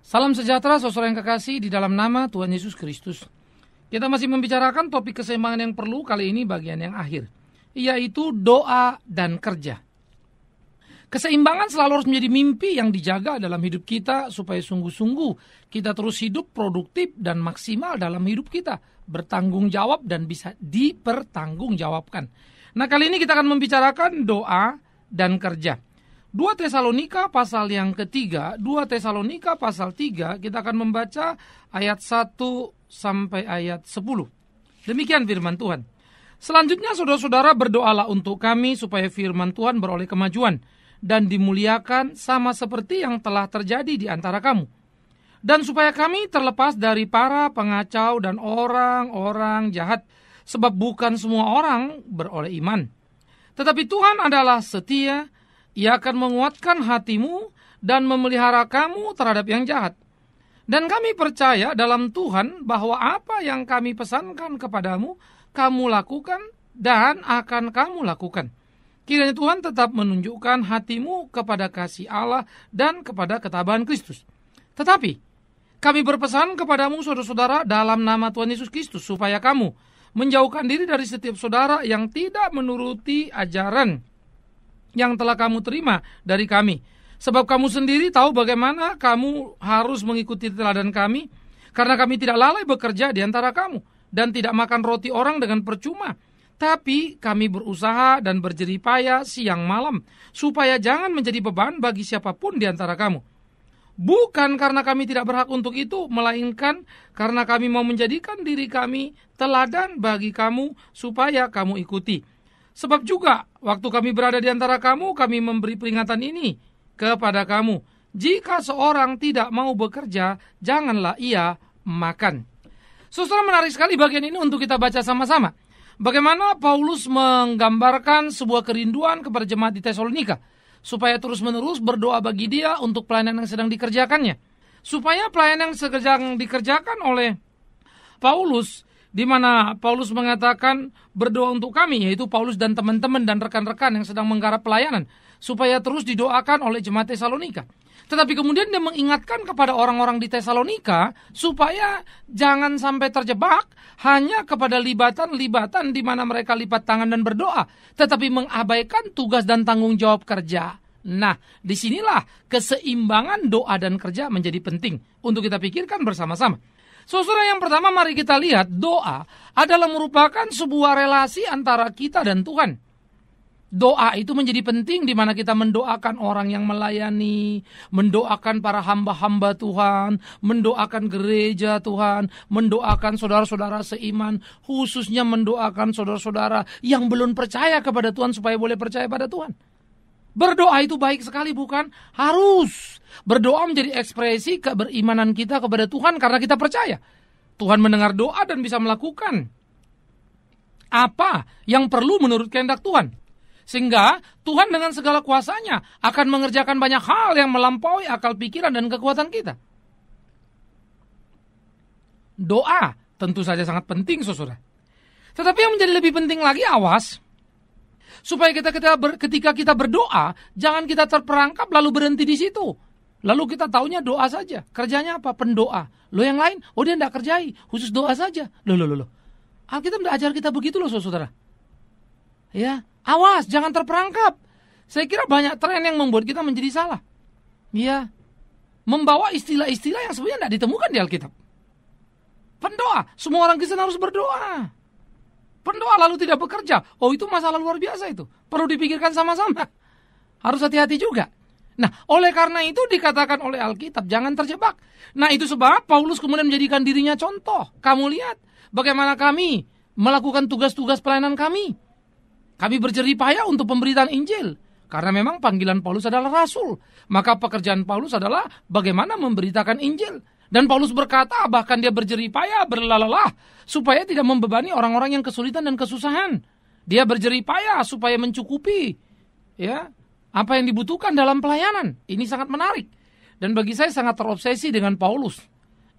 Salam sejahtera saudara yang kekasih di dalam nama Tuhan Yesus Kristus. Kita masih membicarakan topik keseimbangan yang perlu, kali ini bagian yang akhir, yaitu doa dan kerja. Keseimbangan selalu harus menjadi mimpi yang dijaga dalam hidup kita supaya sungguh-sungguh kita terus hidup produktif dan maksimal dalam hidup kita, bertanggung jawab dan bisa dipertanggungjawabkan. Nah, kali ini kita akan membicarakan doa dan kerja. 2 Tesalonika pasal yang ketiga, 2 Tesalonika pasal 3, kita akan membaca ayat 1 sampai ayat 10. Demikian firman Tuhan. Selanjutnya saudara-saudara berdoalah untuk kami supaya firman Tuhan beroleh kemajuan dan dimuliakan sama seperti yang telah terjadi di antara kamu. Dan supaya kami terlepas dari para pengacau dan orang-orang jahat, sebab bukan semua orang beroleh iman. Tetapi Tuhan adalah setia. Ia akan menguatkan hatimu dan memelihara kamu terhadap yang jahat. Dan kami percaya dalam Tuhan bahwa apa yang kami pesankan kepadamu, kamu lakukan dan akan kamu lakukan. Kiranya Tuhan tetap menunjukkan hatimu kepada kasih Allah dan kepada ketabahan Kristus. Tetapi kami berpesan kepadamu saudara-saudara dalam nama Tuhan Yesus Kristus, supaya kamu menjauhkan diri dari setiap saudara yang tidak menuruti ajaran yang telah kamu terima dari kami. Sebab kamu sendiri tahu bagaimana kamu harus mengikuti teladan kami, karena kami tidak lalai bekerja di antara kamu, dan tidak makan roti orang dengan percuma. Tapi kami berusaha dan berjerih payah siang malam, supaya jangan menjadi beban bagi siapapun di antara kamu. Bukan karena kami tidak berhak untuk itu, melainkan karena kami mau menjadikan diri kami teladan bagi kamu, supaya kamu ikuti. Sebab juga, waktu kami berada di antara kamu, kami memberi peringatan ini kepada kamu. Jika seorang tidak mau bekerja, janganlah ia makan. Saudara, menarik sekali bagian ini untuk kita baca sama-sama. Bagaimana Paulus menggambarkan sebuah kerinduan kepada jemaat di Tesalonika, supaya terus-menerus berdoa bagi dia untuk pelayanan yang sedang dikerjakannya. Supaya pelayanan yang sedang dikerjakan oleh Paulus, di mana Paulus mengatakan berdoa untuk kami, yaitu Paulus dan teman-teman dan rekan-rekan yang sedang menggarap pelayanan, supaya terus didoakan oleh jemaat Tesalonika. Tetapi kemudian dia mengingatkan kepada orang-orang di Tesalonika supaya jangan sampai terjebak hanya kepada libatan-libatan di mana mereka lipat tangan dan berdoa, tetapi mengabaikan tugas dan tanggung jawab kerja. Nah, disinilah keseimbangan doa dan kerja menjadi penting untuk kita pikirkan bersama-sama. Saudara, yang pertama mari kita lihat, doa adalah merupakan sebuah relasi antara kita dan Tuhan. Doa itu menjadi penting di mana kita mendoakan orang yang melayani, mendoakan para hamba-hamba Tuhan, mendoakan gereja Tuhan, mendoakan saudara-saudara seiman, khususnya mendoakan saudara-saudara yang belum percaya kepada Tuhan supaya boleh percaya pada Tuhan. Berdoa itu baik sekali, bukan? Harus. Berdoa menjadi ekspresi keberimanan kita kepada Tuhan karena kita percaya Tuhan mendengar doa dan bisa melakukan apa yang perlu menurut kehendak Tuhan. Sehingga Tuhan dengan segala kuasanya akan mengerjakan banyak hal yang melampaui akal pikiran dan kekuatan kita. Doa tentu saja sangat penting, saudara. Tetapi yang menjadi lebih penting lagi, awas, supaya ketika kita berdoa, jangan kita terperangkap lalu berhenti di situ. Lalu kita taunya doa saja. Kerjanya apa? Pendoa. Lo yang lain, dia tidak kerjai, khusus doa saja. Loh. Alkitab tidak ajar kita begitu loh, saudara. Ya, awas, jangan terperangkap. Saya kira banyak tren yang membuat kita menjadi salah. Ya, membawa istilah-istilah yang sebenarnya tidak ditemukan di Alkitab. Pendoa, semua orang Kristen harus berdoa. Pendoa lalu tidak bekerja, itu masalah luar biasa itu. Perlu dipikirkan sama-sama. Harus hati-hati juga. Nah, oleh karena itu dikatakan oleh Alkitab, jangan terjebak. Nah, itu sebab Paulus kemudian menjadikan dirinya contoh. Kamu lihat bagaimana kami melakukan tugas-tugas pelayanan kami. Kami berjerih payah untuk pemberitaan Injil. Karena memang panggilan Paulus adalah rasul. Maka pekerjaan Paulus adalah bagaimana memberitakan Injil. Dan Paulus berkata, bahkan dia berjerih payah, berlelah, supaya tidak membebani orang-orang yang kesulitan dan kesusahan. Dia berjerih payah supaya mencukupi apa yang dibutuhkan dalam pelayanan. Ini sangat menarik. Dan bagi saya sangat terobsesi dengan Paulus.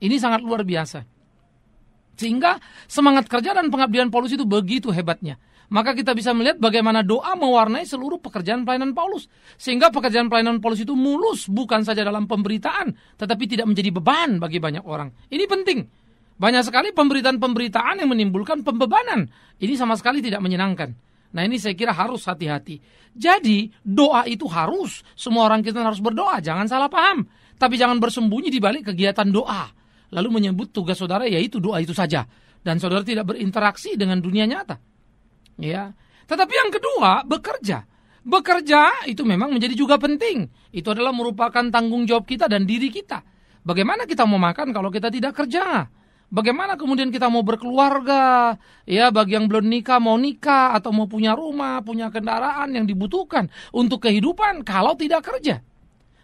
Ini sangat luar biasa. Sehingga semangat kerja dan pengabdian Paulus itu begitu hebatnya. maka kita bisa melihat bagaimana doa mewarnai seluruh pekerjaan pelayanan Paulus. Sehingga pekerjaan pelayanan Paulus itu mulus, bukan saja dalam pemberitaan, tetapi tidak menjadi beban bagi banyak orang. Ini penting. Banyak sekali pemberitaan-pemberitaan yang menimbulkan pembebanan. Ini sama sekali tidak menyenangkan. Nah, ini saya kira harus hati-hati. Jadi, doa itu harus. Semua orang kita harus berdoa, jangan salah paham. Tapi jangan bersembunyi di balik kegiatan doa. Lalu menyebut tugas saudara yaitu doa itu saja. Dan saudara tidak berinteraksi dengan dunia nyata. Ya. Tetapi yang kedua, bekerja. Bekerja itu memang menjadi juga penting. Itu adalah merupakan tanggung jawab kita dan diri kita. Bagaimana kita mau makan kalau kita tidak kerja? Bagaimana kemudian kita mau berkeluarga? Ya, bagi yang belum nikah mau nikah atau mau punya rumah, punya kendaraan yang dibutuhkan untuk kehidupan kalau tidak kerja.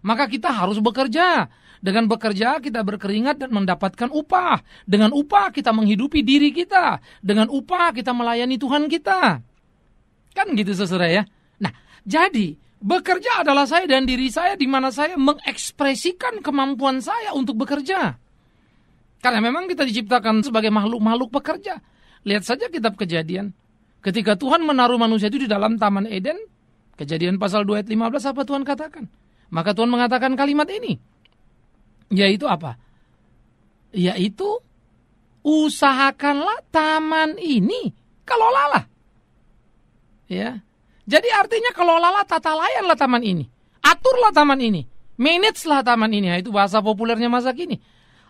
Maka kita harus bekerja. Dengan bekerja kita berkeringat dan mendapatkan upah. Dengan upah kita menghidupi diri kita. Dengan upah kita melayani Tuhan kita. Kan gitu saudara ya. Nah, jadi bekerja adalah saya dan diri saya di mana saya mengekspresikan kemampuan saya untuk bekerja. Karena memang kita diciptakan sebagai makhluk-makhluk pekerja. Lihat saja kitab Kejadian. Ketika Tuhan menaruh manusia itu di dalam Taman Eden, Kejadian pasal 2 ayat 15 apa Tuhan katakan? Maka Tuhan mengatakan kalimat ini. Yaitu apa? Yaitu usahakanlah taman ini, kelolalah. Ya. Jadi artinya kelolalah, tata layanilah taman ini. Aturlah taman ini. Managelah taman ini. Itu bahasa populernya masa kini.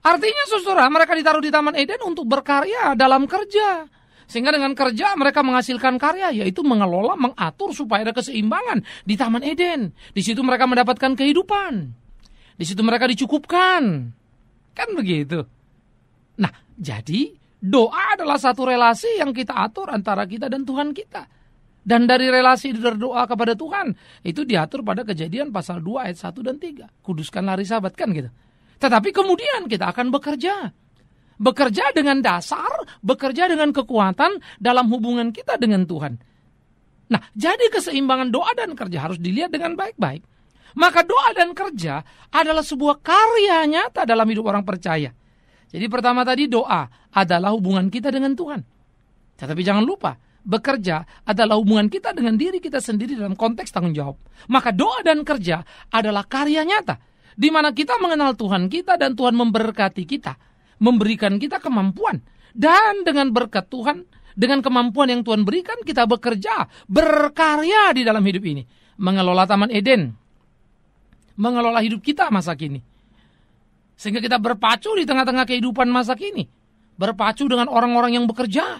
Artinya saudara, mereka ditaruh di Taman Eden untuk berkarya dalam kerja. Sehingga dengan kerja mereka menghasilkan karya, yaitu mengelola, mengatur supaya ada keseimbangan di Taman Eden. Di situ mereka mendapatkan kehidupan. Di situ mereka dicukupkan. Kan begitu. Nah, jadi doa adalah satu relasi yang kita atur antara kita dan Tuhan kita. Dan dari relasi berdoa kepada Tuhan, itu diatur pada Kejadian pasal 2 ayat 1 dan 3. Kuduskanlah hari Sabat, kan gitu. Tetapi kemudian kita akan bekerja. Bekerja dengan dasar, bekerja dengan kekuatan dalam hubungan kita dengan Tuhan. Nah, jadi keseimbangan doa dan kerja harus dilihat dengan baik-baik. Maka doa dan kerja adalah sebuah karya nyata dalam hidup orang percaya. Jadi pertama tadi doa adalah hubungan kita dengan Tuhan. Tetapi jangan lupa, bekerja adalah hubungan kita dengan diri kita sendiri dalam konteks tanggung jawab. Maka doa dan kerja adalah karya nyata. Di mana kita mengenal Tuhan kita dan Tuhan memberkati kita. Memberikan kita kemampuan. Dan dengan berkat Tuhan, dengan kemampuan yang Tuhan berikan, kita bekerja, berkarya di dalam hidup ini. Mengelola Taman Eden. Mengelola hidup kita masa kini. Sehingga kita berpacu di tengah-tengah kehidupan masa kini. Berpacu dengan orang-orang yang bekerja.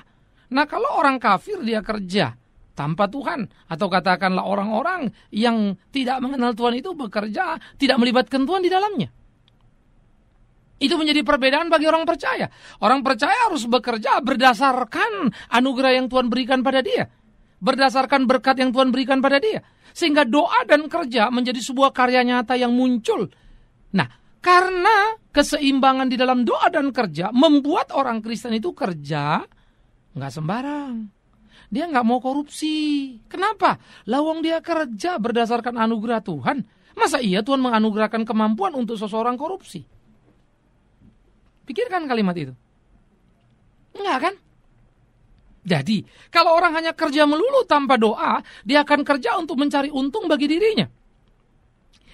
Nah, kalau orang kafir dia kerja tanpa Tuhan. Atau katakanlah orang-orang yang tidak mengenal Tuhan itu bekerja, tidak melibatkan Tuhan di dalamnya. Itu menjadi perbedaan bagi orang percaya. Orang percaya harus bekerja berdasarkan anugerah yang Tuhan berikan pada dia. Berdasarkan berkat yang Tuhan berikan pada dia. Sehingga doa dan kerja menjadi sebuah karya nyata yang muncul. Nah, karena keseimbangan di dalam doa dan kerja membuat orang Kristen itu kerja nggak sembarang. Dia nggak mau korupsi. Kenapa? Lawang dia kerja berdasarkan anugerah Tuhan. Masa iya Tuhan menganugerahkan kemampuan untuk seseorang korupsi? Pikirkan kalimat itu. Enggak kan? Jadi, kalau orang hanya kerja melulu tanpa doa, dia akan kerja untuk mencari untung bagi dirinya.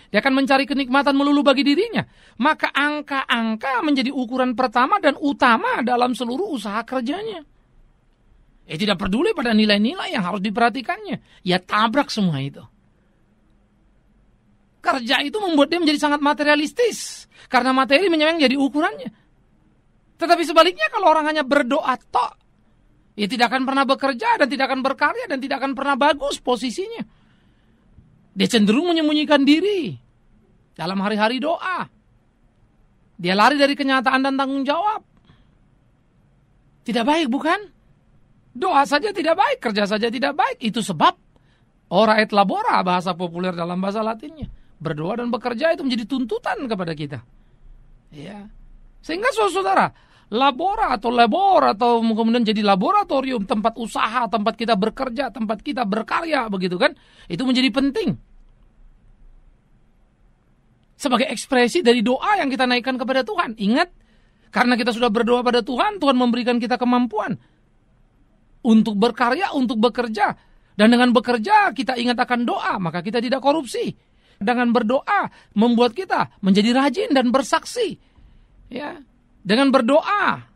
Dia akan mencari kenikmatan melulu bagi dirinya. Maka angka-angka menjadi ukuran pertama dan utama dalam seluruh usaha kerjanya. Tidak peduli pada nilai-nilai yang harus diperhatikannya. Ya tabrak semua itu. Kerja itu membuat dia menjadi sangat materialistis. Karena materi memang jadi ukurannya. Tetapi sebaliknya kalau orang hanya berdoa tok, dia tidak akan pernah bekerja dan tidak akan berkarya dan tidak akan pernah bagus posisinya. Dia cenderung menyembunyikan diri dalam hari-hari doa. Dia lari dari kenyataan dan tanggung jawab. Tidak baik bukan? Doa saja tidak baik, kerja saja tidak baik. Itu sebab ora et labora, bahasa populer dalam bahasa Latinnya. Berdoa dan bekerja itu menjadi tuntutan kepada kita. Ya. Sehingga saudara, labora atau labor atau kemudian jadi laboratorium, tempat usaha, tempat kita bekerja, tempat kita berkarya, begitu kan? Itu menjadi penting. Sebagai ekspresi dari doa yang kita naikkan kepada Tuhan. Ingat, karena kita sudah berdoa pada Tuhan, Tuhan memberikan kita kemampuan. untuk berkarya, untuk bekerja. Dan dengan bekerja kita ingat akan doa, maka kita tidak korupsi. Dengan berdoa membuat kita menjadi rajin dan bersaksi. Ya, dengan berdoa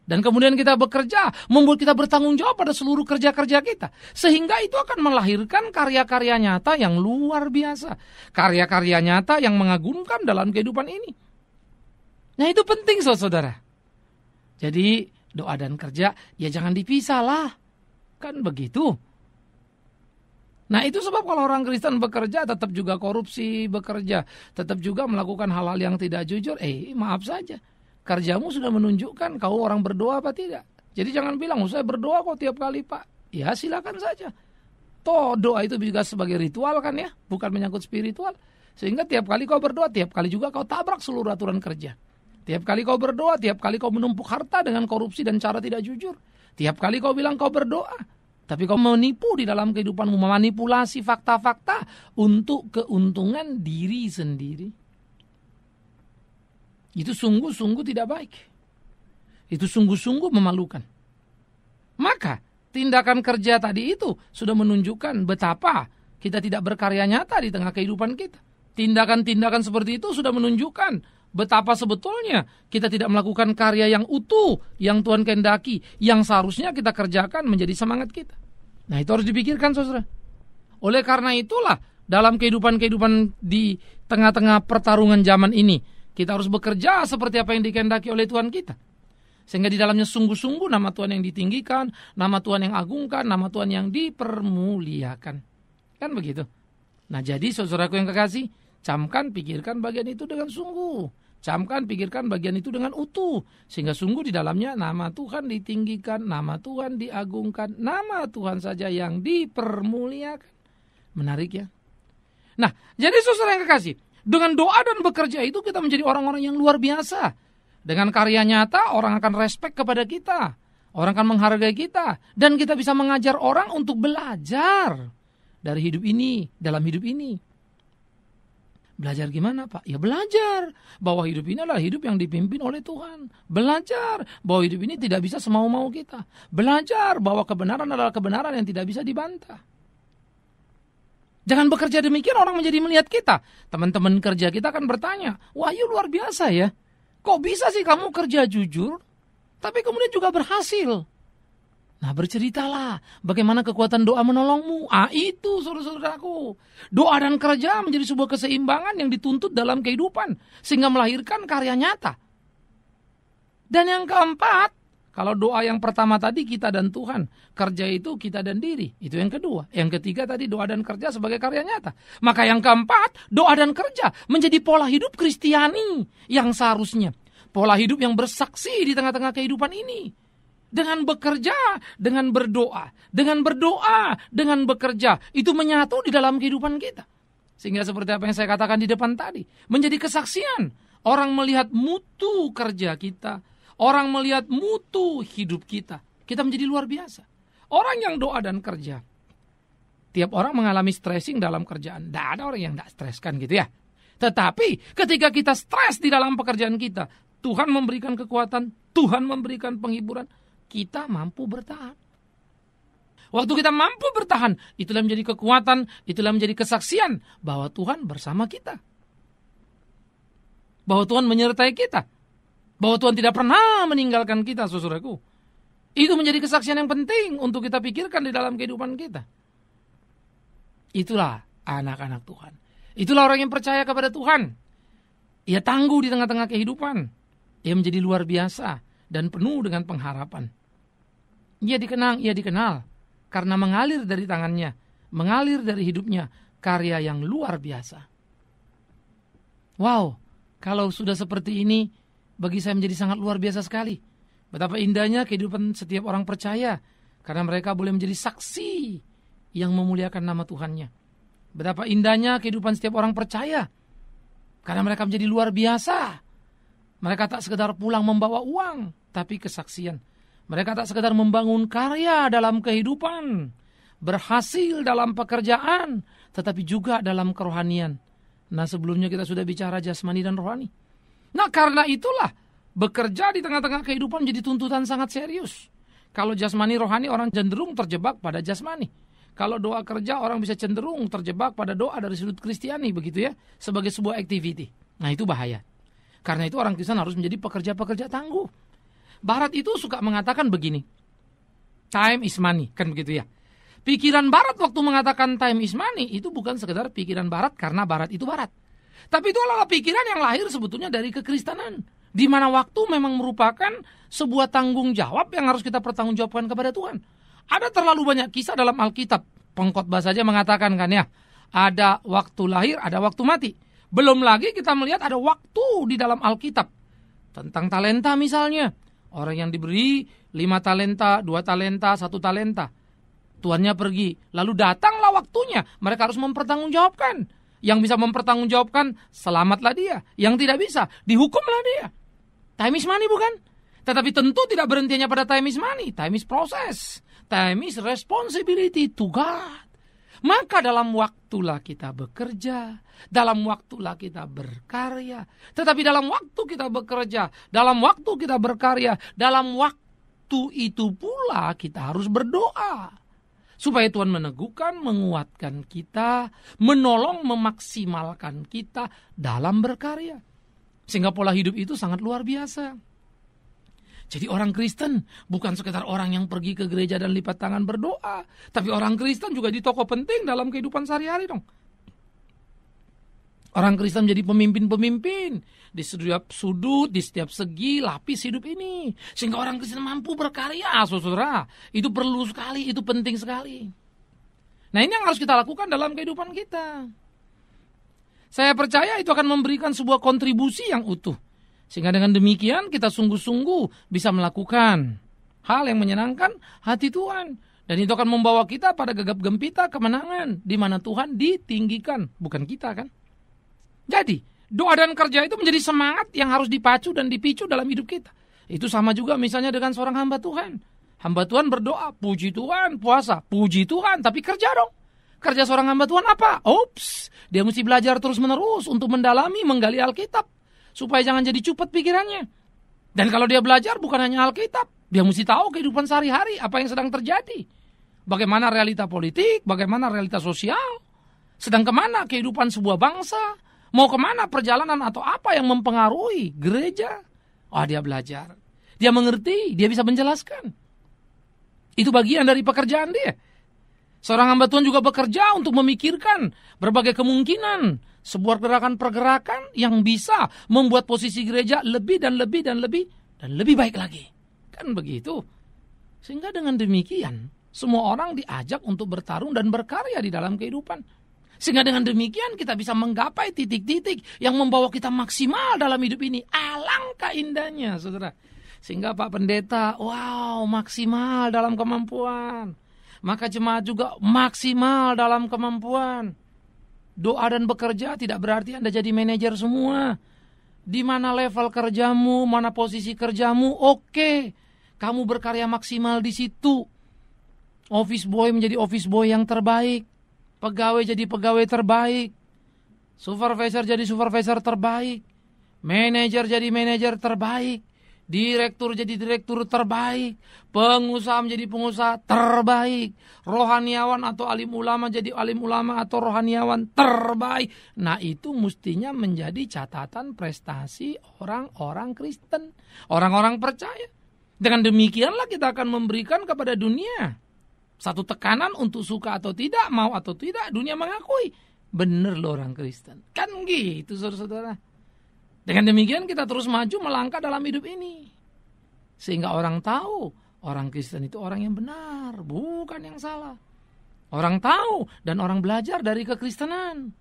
dan kemudian kita bekerja, membuat kita bertanggung jawab pada seluruh kerja-kerja kita. Sehingga itu akan melahirkan karya-karya nyata yang luar biasa. Karya-karya nyata yang mengagumkan dalam kehidupan ini. Nah itu penting saudara. Jadi doa dan kerja ya jangan dipisah lah. Kan begitu. Nah itu sebab kalau orang Kristen bekerja tetap juga korupsi, bekerja tetap juga melakukan hal-hal yang tidak jujur. Maaf saja. Kerjamu sudah menunjukkan kau orang berdoa apa tidak. Jadi jangan bilang, saya berdoa kok tiap kali Pak. Ya silakan saja. Toh doa itu juga sebagai ritual kan ya. Bukan menyangkut spiritual. Sehingga tiap kali kau berdoa, tiap kali juga kau tabrak seluruh aturan kerja. Tiap kali kau berdoa, tiap kali kau menumpuk harta dengan korupsi dan cara tidak jujur. Tiap kali kau bilang kau berdoa, tapi kau menipu di dalam kehidupanmu, memanipulasi fakta-fakta untuk keuntungan diri sendiri. Itu sungguh-sungguh tidak baik. Itu sungguh-sungguh memalukan. Maka tindakan kerja tadi itu sudah menunjukkan betapa kita tidak berkarya nyata di tengah kehidupan kita. Tindakan-tindakan seperti itu sudah menunjukkan betapa sebetulnya kita tidak melakukan karya yang utuh, yang Tuhan kehendaki, yang seharusnya kita kerjakan menjadi semangat kita. Nah itu harus dipikirkan saudara. Oleh karena itulah dalam kehidupan di tengah-tengah pertarungan zaman ini, kita harus bekerja seperti apa yang dikehendaki oleh Tuhan kita. Sehingga di dalamnya sungguh-sungguh nama Tuhan yang ditinggikan, nama Tuhan yang agungkan, nama Tuhan yang dipermuliakan. Kan begitu. Nah jadi saudaraku yang kekasih, camkan, pikirkan bagian itu dengan sungguh. Camkan, pikirkan bagian itu dengan utuh. Sehingga sungguh di dalamnya nama Tuhan ditinggikan, nama Tuhan diagungkan, nama Tuhan saja yang dipermuliakan. Menarik ya. Nah, jadi saudara yang kekasih, dengan doa dan bekerja itu kita menjadi orang-orang yang luar biasa. Dengan karya nyata orang akan respect kepada kita. Orang akan menghargai kita. Dan kita bisa mengajar orang untuk belajar dari hidup ini, dalam hidup ini. Belajar gimana Pak? Ya belajar bahwa hidup ini adalah hidup yang dipimpin oleh Tuhan. Belajar bahwa hidup ini tidak bisa semau-mau kita. Belajar bahwa kebenaran adalah kebenaran yang tidak bisa dibantah. Jangan bekerja demikian orang menjadi melihat kita. Teman-teman kerja kita akan bertanya, Wahyu luar biasa ya. Kok bisa sih kamu kerja jujur, tapi kemudian juga berhasil? Nah berceritalah bagaimana kekuatan doa menolongmu. Itu saudara-saudaraku. Doa dan kerja menjadi sebuah keseimbangan yang dituntut dalam kehidupan. Sehingga melahirkan karya nyata. Dan yang keempat, kalau doa yang pertama tadi kita dan Tuhan, kerja itu kita dan diri. Itu yang kedua. Yang ketiga tadi doa dan kerja sebagai karya nyata. Maka yang keempat, doa dan kerja menjadi pola hidup Kristiani yang seharusnya. Pola hidup yang bersaksi di tengah-tengah kehidupan ini. Dengan bekerja, dengan berdoa. Dengan berdoa, dengan bekerja. Itu menyatu di dalam kehidupan kita. Sehingga seperti apa yang saya katakan di depan tadi. Menjadi kesaksian. Orang melihat mutu kerja kita. Orang melihat mutu hidup kita. Kita menjadi luar biasa. Orang yang doa dan kerja. Tiap orang mengalami stressing dalam kerjaan. Tidak ada orang yang tidak stres kan gitu ya. Tetapi ketika kita stres di dalam pekerjaan kita. Tuhan memberikan kekuatan. Tuhan memberikan penghiburan. Kita mampu bertahan. Waktu kita mampu bertahan, itulah menjadi kekuatan, itulah menjadi kesaksian bahwa Tuhan bersama kita. Bahwa Tuhan menyertai kita. Bahwa Tuhan tidak pernah meninggalkan kita, saudaraku. Itu menjadi kesaksian yang penting untuk kita pikirkan di dalam kehidupan kita. Itulah anak-anak Tuhan. Itulah orang yang percaya kepada Tuhan. Ia tangguh di tengah-tengah kehidupan. Ia menjadi luar biasa dan penuh dengan pengharapan. Ia dikenal karena mengalir dari tangannya, mengalir dari hidupnya karya yang luar biasa. Wow, kalau sudah seperti ini, bagi saya menjadi sangat luar biasa sekali. Betapa indahnya kehidupan setiap orang percaya, karena mereka boleh menjadi saksi yang memuliakan nama Tuhannya. Betapa indahnya kehidupan setiap orang percaya, karena mereka menjadi luar biasa. Mereka tak sekedar pulang membawa uang, tapi kesaksian. Mereka tak sekedar membangun karya dalam kehidupan, berhasil dalam pekerjaan, tetapi juga dalam kerohanian. Nah sebelumnya kita sudah bicara jasmani dan rohani. Nah karena itulah bekerja di tengah-tengah kehidupan menjadi tuntutan sangat serius. Kalau jasmani rohani orang cenderung terjebak pada jasmani. Kalau doa kerja orang bisa cenderung terjebak pada doa dari sudut Kristiani begitu ya, sebagai sebuah activity. Nah itu bahaya. Karena itu orang Kristen harus menjadi pekerja-pekerja tangguh. Barat itu suka mengatakan begini, time is money, kan begitu ya. Pikiran Barat waktu mengatakan time is money itu bukan sekedar pikiran Barat karena Barat itu Barat. Tapi itu adalah pikiran yang lahir sebetulnya dari kekristenan. Di mana waktu memang merupakan sebuah tanggung jawab yang harus kita pertanggungjawabkan kepada Tuhan. Ada terlalu banyak kisah dalam Alkitab. Pengkhotbah saja mengatakan kan ya, ada waktu lahir, ada waktu mati. Belum lagi kita melihat ada waktu di dalam Alkitab. Tentang talenta misalnya. Orang yang diberi 5 talenta, 2 talenta, 1 talenta. Tuannya pergi. Lalu datanglah waktunya. Mereka harus mempertanggungjawabkan. Yang bisa mempertanggungjawabkan, selamatlah dia. Yang tidak bisa, dihukumlah dia. Time is money bukan? Tetapi tentu tidak berhentinya pada time is money. Time is process. Time is responsibility to God. Maka dalam waktulah kita bekerja, dalam waktulah kita berkarya. Tetapi dalam waktu kita bekerja, dalam waktu kita berkarya, dalam waktu itu pula kita harus berdoa. Supaya Tuhan meneguhkan, menguatkan kita, menolong, memaksimalkan kita dalam berkarya. Sehingga pola hidup itu sangat luar biasa. Jadi orang Kristen bukan sekedar orang yang pergi ke gereja dan lipat tangan berdoa. Tapi orang Kristen juga di tokoh penting dalam kehidupan sehari-hari dong. Orang Kristen menjadi pemimpin-pemimpin di setiap sudut, di setiap segi, lapis hidup ini. Sehingga orang Kristen mampu berkarya, saudara. Itu perlu sekali, itu penting sekali. Nah ini yang harus kita lakukan dalam kehidupan kita. Saya percaya itu akan memberikan sebuah kontribusi yang utuh. Sehingga dengan demikian kita sungguh-sungguh bisa melakukan hal yang menyenangkan hati Tuhan. Dan itu akan membawa kita pada gegap gempita kemenangan. Di mana Tuhan ditinggikan, bukan kita kan. Jadi doa dan kerja itu menjadi semangat yang harus dipacu dan dipicu dalam hidup kita. Itu sama juga misalnya dengan seorang hamba Tuhan. Hamba Tuhan berdoa, puji Tuhan, puasa, puji Tuhan, tapi kerja dong. Kerja seorang hamba Tuhan apa? Dia mesti belajar terus-menerus untuk mendalami, menggali Alkitab. Supaya jangan jadi cupet pikirannya. Dan kalau dia belajar bukan hanya Alkitab, dia mesti tahu kehidupan sehari-hari, apa yang sedang terjadi. Bagaimana realita politik, bagaimana realita sosial, sedang kemana kehidupan sebuah bangsa, mau kemana perjalanan atau apa yang mempengaruhi gereja. Dia belajar, dia mengerti, dia bisa menjelaskan. Itu bagian dari pekerjaan dia. Seorang hamba Tuhan juga bekerja untuk memikirkan berbagai kemungkinan sebuah gerakan-pergerakan yang bisa membuat posisi gereja lebih dan lebih dan lebih dan lebih baik lagi. Kan begitu. Sehingga dengan demikian semua orang diajak untuk bertarung dan berkarya di dalam kehidupan. Sehingga dengan demikian kita bisa menggapai titik-titik yang membawa kita maksimal dalam hidup ini. Alangkah indahnya, saudara. Sehingga Pak Pendeta, maksimal dalam kemampuan. Maka jemaat juga maksimal dalam kemampuan. Doa dan bekerja tidak berarti Anda jadi manajer semua. Di mana level kerjamu, mana posisi kerjamu, oke. Kamu berkarya maksimal di situ. Office boy menjadi office boy yang terbaik. Pegawai jadi pegawai terbaik. Supervisor jadi supervisor terbaik. Manajer jadi manajer terbaik. Direktur jadi direktur terbaik, pengusaha menjadi pengusaha terbaik, rohaniawan atau alim ulama jadi alim ulama atau rohaniawan terbaik. Nah itu mestinya menjadi catatan prestasi orang-orang Kristen, orang-orang percaya. Dengan demikianlah kita akan memberikan kepada dunia satu tekanan untuk suka atau tidak, mau atau tidak, dunia mengakui. Bener loh orang Kristen. Kan gitu saudara-saudara. Dengan demikian kita terus maju melangkah dalam hidup ini. Sehingga orang tahu orang Kristen itu orang yang benar, bukan yang salah. Orang tahu dan orang belajar dari kekristenan.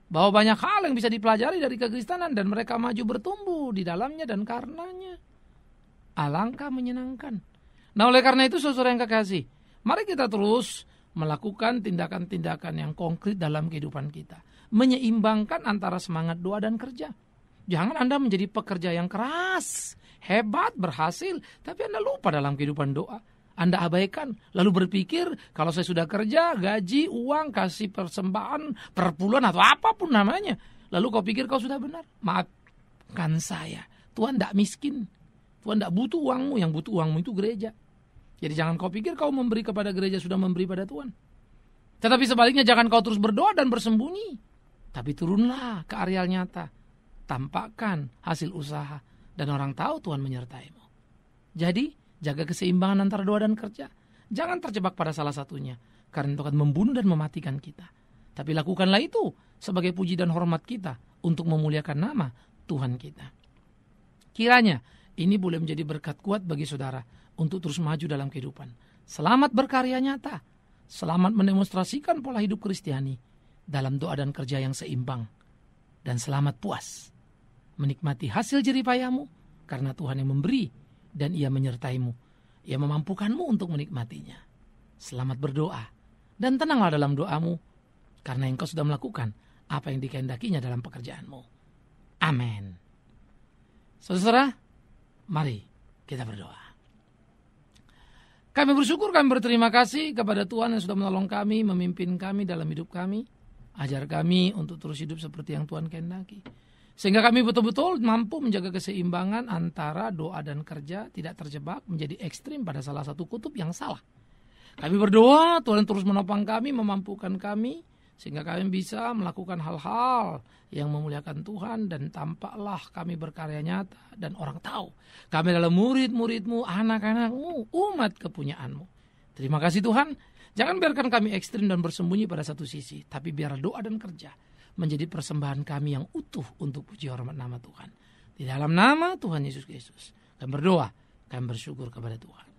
Bahwa banyak hal yang bisa dipelajari dari kekristenan dan mereka maju bertumbuh di dalamnya dan karenanya. Alangkah menyenangkan. Nah oleh karena itu saudara yang kekasih, mari kita terus melakukan tindakan-tindakan yang konkret dalam kehidupan kita. Menyeimbangkan antara semangat doa dan kerja. Jangan Anda menjadi pekerja yang keras, hebat, berhasil, tapi Anda lupa dalam kehidupan doa. Anda abaikan, lalu berpikir kalau saya sudah kerja, gaji, uang, kasih persembahan, per bulan atau apapun namanya. Lalu kau pikir kau sudah benar. Maafkan saya, Tuhan tidak miskin. Tuhan tidak butuh uangmu, yang butuh uangmu itu gereja. Jadi jangan kau pikir kau memberi kepada gereja sudah memberi pada Tuhan. Tetapi sebaliknya jangan kau terus berdoa dan bersembunyi. Tapi turunlah ke areal nyata. Tampakkan hasil usaha. Dan orang tahu Tuhan menyertaimu. Jadi jaga keseimbangan antara doa dan kerja. Jangan terjebak pada salah satunya. Karena itu akan membunuh dan mematikan kita. Tapi lakukanlah itu sebagai puji dan hormat kita. Untuk memuliakan nama Tuhan kita. Kiranya ini boleh menjadi berkat kuat bagi saudara. Untuk terus maju dalam kehidupan. Selamat berkarya nyata. Selamat mendemonstrasikan pola hidup Kristiani. Dalam doa dan kerja yang seimbang. Dan selamat puas. Menikmati hasil jeripayahmu. Karena Tuhan yang memberi. Dan ia menyertaimu. Ia memampukanmu untuk menikmatinya. Selamat berdoa. Dan tenanglah dalam doamu. Karena engkau sudah melakukan apa yang dikehendakinya dalam pekerjaanmu. Amin. Saudara, mari kita berdoa. Kami bersyukur, kami berterima kasih kepada Tuhan yang sudah menolong kami, memimpin kami dalam hidup kami. Ajar kami untuk terus hidup seperti yang Tuhan kehendaki. Sehingga kami betul-betul mampu menjaga keseimbangan antara doa dan kerja, tidak terjebak menjadi ekstrim pada salah satu kutub yang salah. Kami berdoa, Tuhan terus menopang kami, memampukan kami, sehingga kami bisa melakukan hal-hal yang memuliakan Tuhan. Dan tampaklah kami berkarya nyata dan orang tahu kami adalah murid-murid-Mu, anak-anak-Mu, umat kepunyaanmu. Terima kasih Tuhan. Jangan biarkan kami ekstrim dan bersembunyi pada satu sisi, tapi biar doa dan kerja menjadi persembahan kami yang utuh untuk puji hormat nama Tuhan. Di dalam nama Tuhan Yesus Kristus kami berdoa, kami bersyukur kepada Tuhan.